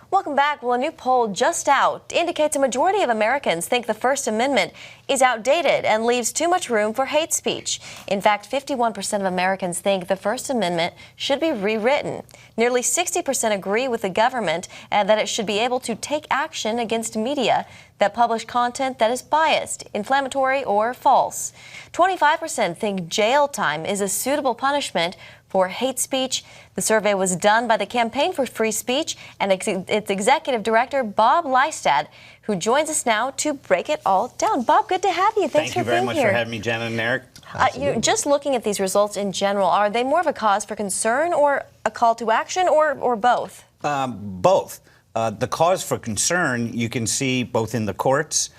Welcome back. Well, a new poll just out indicates a majority of Americans think the First Amendment is outdated and leaves too much room for hate speech. In fact, 51% of Americans think the First Amendment should be rewritten. Nearly 60% agree with the government that it should be able to take action against media that publish content that is biased, inflammatory, or false. 25% think jail time is a suitable punishment for hate speech. The survey was done by the Campaign for Free Speech and its executive director, Bob Lystad, who joins us now to break it all down. Bob, good to have you. Thanks for being here. Thank you very much for having me, Jenna and Eric. Just looking at these results in general, are they more of a cause for concern or a call to action or both? Both. The cause for concern you can see both in the courts,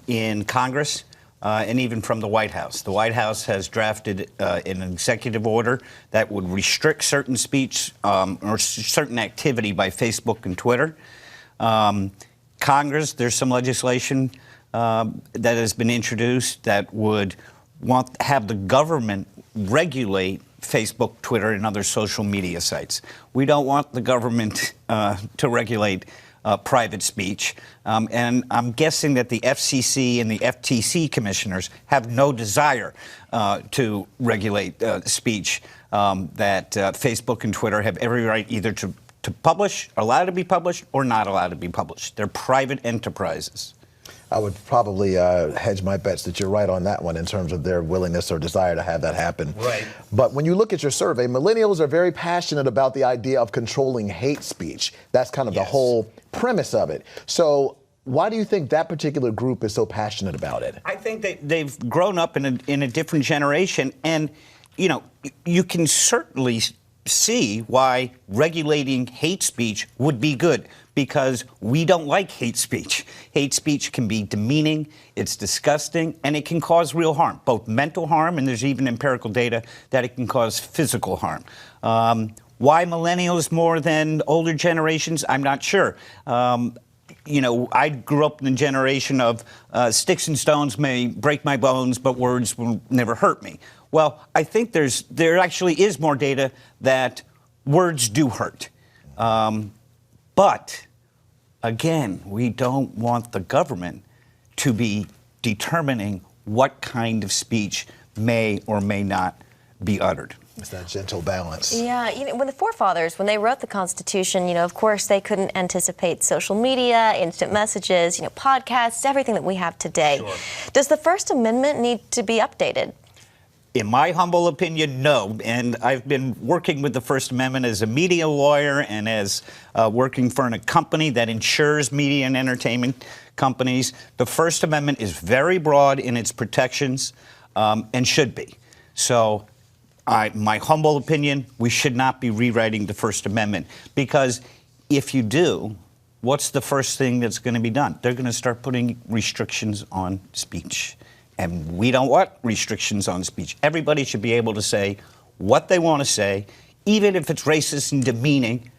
in Congress, and even from the White House. The White House has drafted an executive order that would restrict certain speech or certain activity by Facebook and Twitter. Congress, there's some legislation that has been introduced that would have the government regulate Facebook, Twitter, and other social media sites. We don't want the government to regulate private speech. And I'm guessing that the FCC and the FTC commissioners have no desire to regulate speech that Facebook and Twitter have every right either to publish, allowed to be published, or not allowed to be published. They're private enterprises. I would probably hedge my bets that you're right on that one in terms of their willingness or desire to have that happen. Right. But when you look at your survey, millennials are very passionate about the idea of controlling hate speech. That's kind of the whole premise of it. So why do you think that particular group is so passionate about it? I think they've grown up in a different generation. And, you know, you can certainly see why regulating hate speech would be good, because we don't like hate speech. Hate speech can be demeaning, it's disgusting, and it can cause real harm, both mental harm, and there's even empirical data that it can cause physical harm. Why millennials more than older generations? I'm not sure. You know, I grew up in the generation of sticks and stones may break my bones, but words will never hurt me. Well, I think there actually is more data that words do hurt. But, again, we don't want the government to be determining what kind of speech may or may not be uttered. It's that gentle balance. Yeah, you know, when the forefathers, when they wrote the Constitution, you know, of course, they couldn't anticipate social media, instant messages, you know, podcasts, everything that we have today. Sure. Does the First Amendment need to be updated? In my humble opinion, no. And I've been working with the First Amendment as a media lawyer and as working for a company that insures media and entertainment companies. The First Amendment is very broad in its protections and should be. So my humble opinion, we should not be rewriting the First Amendment, because if you do, what's the first thing that's going to be done? They're going to start putting restrictions on speech. And we don't want restrictions on speech. Everybody should be able to say what they want to say, even if it's racist and demeaning.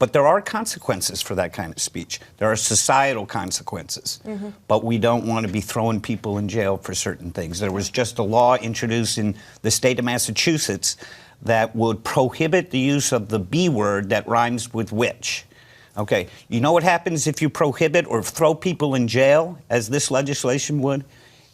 But there are consequences for that kind of speech. There are societal consequences. But we don't want to be throwing people in jail for certain things. There was just a law introduced in the state of Massachusetts that would prohibit the use of the B word that rhymes with witch. Okay, you know what happens if you prohibit or throw people in jail, as this legislation would?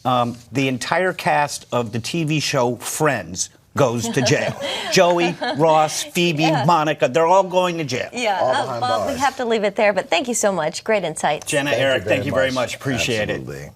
The entire cast of the TV show Friends goes to jail. Joey, Ross, Phoebe, Monica, they're all going to jail. Yeah, Bob, we have to leave it there, but thank you so much. Great insights. Jenna, Eric, thank you very much. Appreciate it.